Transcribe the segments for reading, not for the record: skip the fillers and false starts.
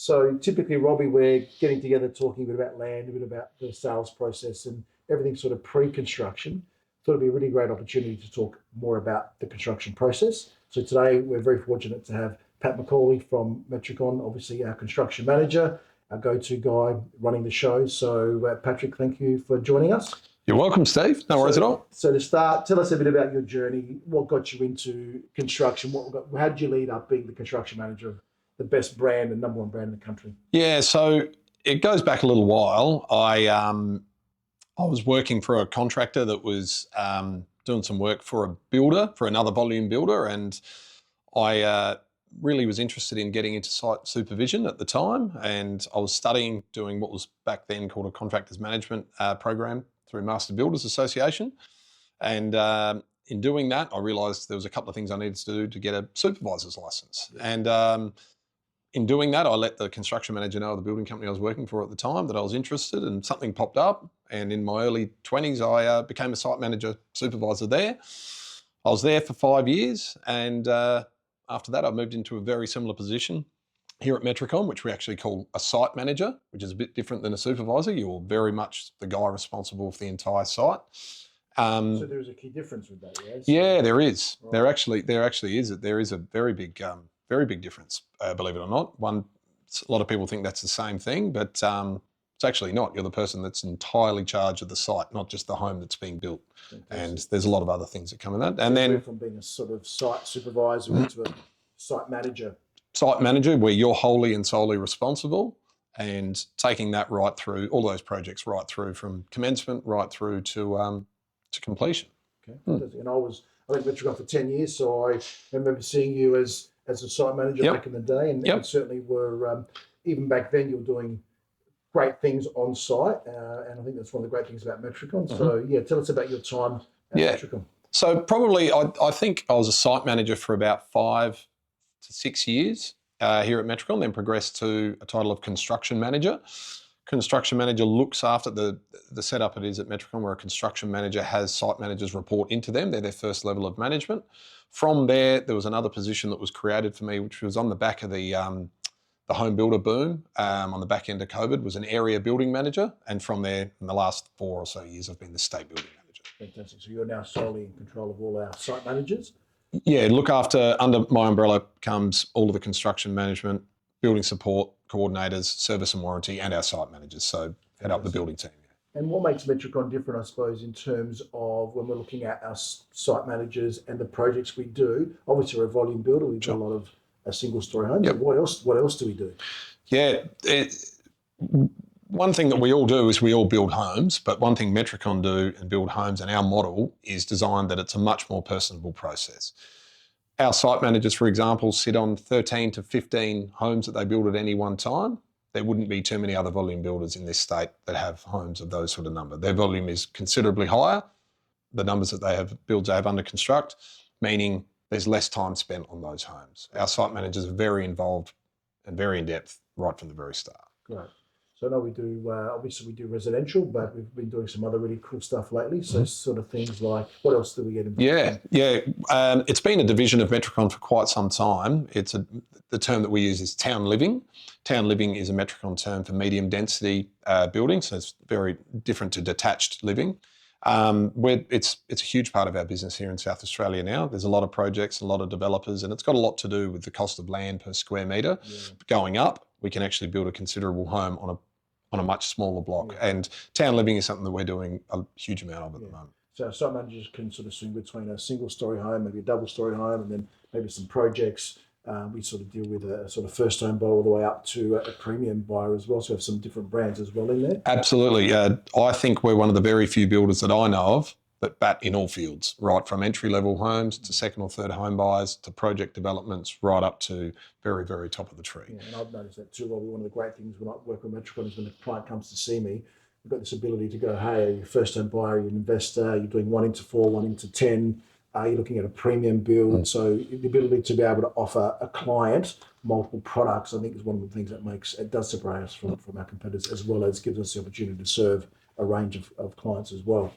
So typically, Robbie, we're getting together, talking a bit about land, a bit about the sales process and everything sort of pre-construction. Thought it'd be a really great opportunity to talk more about the construction process. So today we're very fortunate to have Pat McAuley from Metricon, obviously our construction manager, our go-to guy running the show. So Patrick, thank you for joining us. You're welcome, Steve. No worries at all. So to start, tell us a bit about your journey. What got you into construction? How did you lead up being the construction manager of the best brand and number one brand in the country? Yeah, so it goes back a little while. I was working for a contractor that was doing some work for a builder, for another volume builder, and I really was interested in getting into site supervision at the time, and I was studying, doing what was back then called a contractors management program through Master Builders Association. And in doing that, I realised there was a couple of things I needed to do to get a supervisor's licence. And in doing that, I let the construction manager know of the building company I was working for at the time that I was interested, and something popped up. And in my early 20s, I became a site manager supervisor there. I was there for 5 years, and after that, I moved into a very similar position here at Metricon, which we actually call a site manager, which is a bit different than a supervisor. You're very much the guy responsible for the entire site. So there's a key difference with that, yes? Yeah, there is. Right. There actually is. There is a very big difference, believe it or not. A lot of people think that's the same thing, but it's actually not. You're the person that's entirely charge of the site, not just the home that's being built. Fantastic. And there's a lot of other things that come in that. And then from being a sort of site supervisor into a site manager. Site manager, where you're wholly and solely responsible, and taking that right through all those projects, right through from commencement right through to completion. Okay, and I was at Metricon for 10 years, so I remember seeing you as a site manager back in the day, and certainly were even back then you were doing great things on site, and I think that's one of the great things about Metricon. So yeah, tell us about your time at Metricon. So probably I think I was a site manager for about 5 to 6 years here at Metricon, then progressed to a title of construction manager. Construction manager looks after the setup it is at Metricon, where a construction manager has site managers report into them. They're their first level of management. From there was another position that was created for me, which was on the back of the home builder boom, on the back end of COVID, was an area building manager. And from there, in the last 4 or so years, I've been the state building manager. Fantastic. So you're now solely in control of all our site managers? Yeah, look after, under my umbrella comes all of the construction management, building support, coordinators, service and warranty, and our site managers. So head up the building team. Yeah. And what makes Metricon different, I suppose, in terms of when we're looking at our site managers and the projects we do? Obviously, we're a volume builder. We do a lot of single-story homes. Yep. What else do we do? Yeah, one thing that we all do is we all build homes, but one thing Metricon do and build homes, and our model is designed that it's a much more personable process. Our site managers, for example, sit on 13 to 15 homes that they build at any one time. There wouldn't be too many other volume builders in this state that have homes of those sort of number. Their volume is considerably higher, the numbers that builds they have under construct, meaning there's less time spent on those homes. Our site managers are very involved and very in-depth right from the very start. Right. So I know we do, obviously we do residential, but we've been doing some other really cool stuff lately. So sort of things like, what else do we get involved in? It's been a division of Metricon for quite some time. The term that we use is town living. Town living is a Metricon term for medium density building, so it's very different to detached living. It's a huge part of our business here in South Australia now. There's a lot of projects, a lot of developers, and it's got a lot to do with the cost of land per square metre going up. We can actually build a considerable home on a much smaller block. And town living is something that we're doing a huge amount of at the moment. So site managers can sort of swing between a single-story home, maybe a double-story home, and then maybe some projects. We sort of deal with a sort of first home buyer all the way up to a premium buyer as well. So we have some different brands as well in there. Absolutely. I think we're one of the very few builders that I know of that bat in all fields, right from entry-level homes to second or third home buyers to project developments, right up to very, very top of the tree. Yeah, and I've noticed that too, Robbie. One of the great things when I work with Metricon is when a client comes to see me, we've got this ability to go, hey, you're a first-home buyer, you're an investor, you're doing 1 into 4, 1 into 10, you're looking at a premium build. So the ability to be able to offer a client multiple products, I think, is one of the things that it does separate us from our competitors, as well as gives us the opportunity to serve a range of clients as well.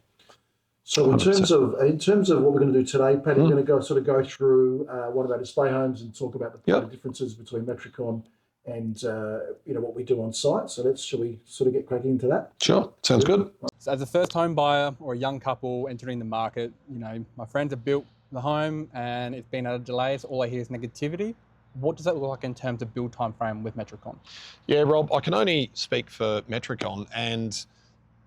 So in terms of what we're going to do today, Paddy, we're going to go through one of our display homes and talk about the differences between Metricon and what we do on site. So shall we sort of get cracking into that? Sure, sounds good. So as a first home buyer or a young couple entering the market, my friends have built the home and it's been at a delay, so all I hear is negativity. What does that look like in terms of build time frame with Metricon? Yeah, Rob, I can only speak for Metricon, and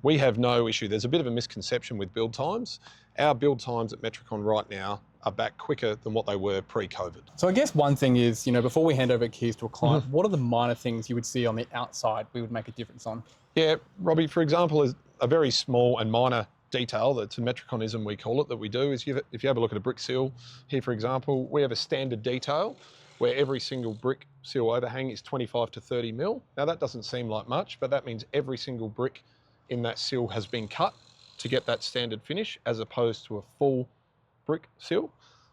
we have no issue. There's a bit of a misconception with build times. Our build times at Metricon right now are back quicker than what they were pre-COVID. So I guess one thing is, before we hand over keys to a client, what are the minor things you would see on the outside we would make a difference on? Yeah, Robbie, for example, is a very small and minor detail that's a Metriconism, we call it, that we do is if you have a look at a brick seal here, for example, we have a standard detail where every single brick seal overhang is 25 to 30 mil. Now that doesn't seem like much, but that means every single brick in that seal has been cut to get that standard finish as opposed to a full brick seal.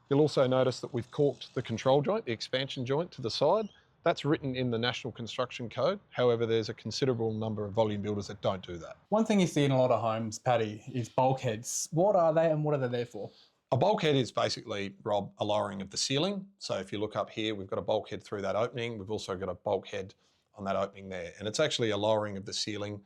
You'll also notice that we've corked the control joint, the expansion joint to the side. That's written in the National Construction Code. However, there's a considerable number of volume builders that don't do that. One thing you see in a lot of homes, Paddy, is bulkheads. What are they and what are they there for? A bulkhead is basically, Rob, a lowering of the ceiling. So if you look up here, we've got a bulkhead through that opening. We've also got a bulkhead on that opening there. And it's actually a lowering of the ceiling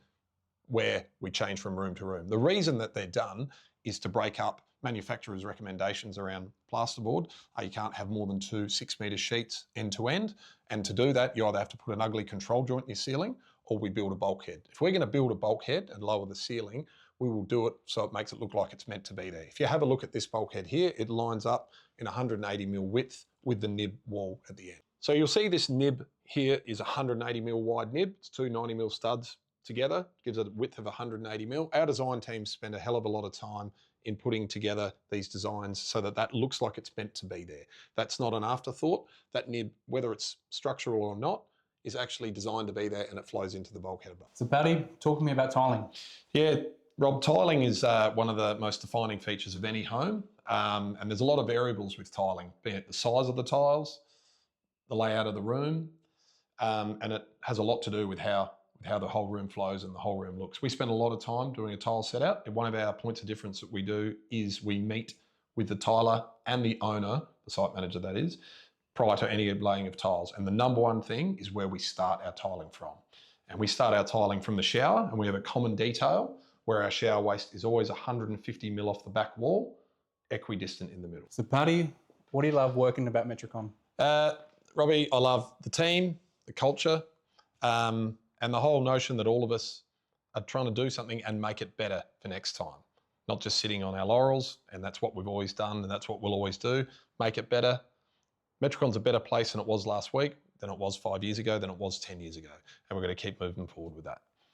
where we change from room to room. The reason that they're done is to break up manufacturers' recommendations around plasterboard. You can't have more than 2 6-metre sheets end to end. And to do that, you either have to put an ugly control joint in your ceiling or we build a bulkhead. If we're going to build a bulkhead and lower the ceiling, we will do it so it makes it look like it's meant to be there. If you have a look at this bulkhead here, it lines up in 180 mil width with the nib wall at the end. So you'll see this nib here is 180 mil wide nib. It's 2 90 mil studs together, gives it a width of 180 mil. Our design teams spend a hell of a lot of time in putting together these designs so that that looks like it's meant to be there. That's not an afterthought. That nib, whether it's structural or not, is actually designed to be there and it flows into the bulkhead above. So Paddy, talk to me about tiling. Yeah, Rob, tiling is one of the most defining features of any home. And there's a lot of variables with tiling, be it the size of the tiles, the layout of the room, and it has a lot to do with how the whole room flows and the whole room looks. We spend a lot of time doing a tile set out. And one of our points of difference that we do is we meet with the tiler and the owner, the site manager that is, prior to any laying of tiles. And the number one thing is where we start our tiling from. And we start our tiling from the shower, and we have a common detail where our shower waste is always 150 mil off the back wall, equidistant in the middle. So Paddy, what do you love working about Metricon? Robbie, I love the team, the culture, and the whole notion that all of us are trying to do something and make it better for next time. Not just sitting on our laurels, and that's what we've always done and that's what we'll always do. Make it better. Metricon's a better place than it was last week, than it was 5 years ago, than it was 10 years ago. And we're going to keep moving forward with that.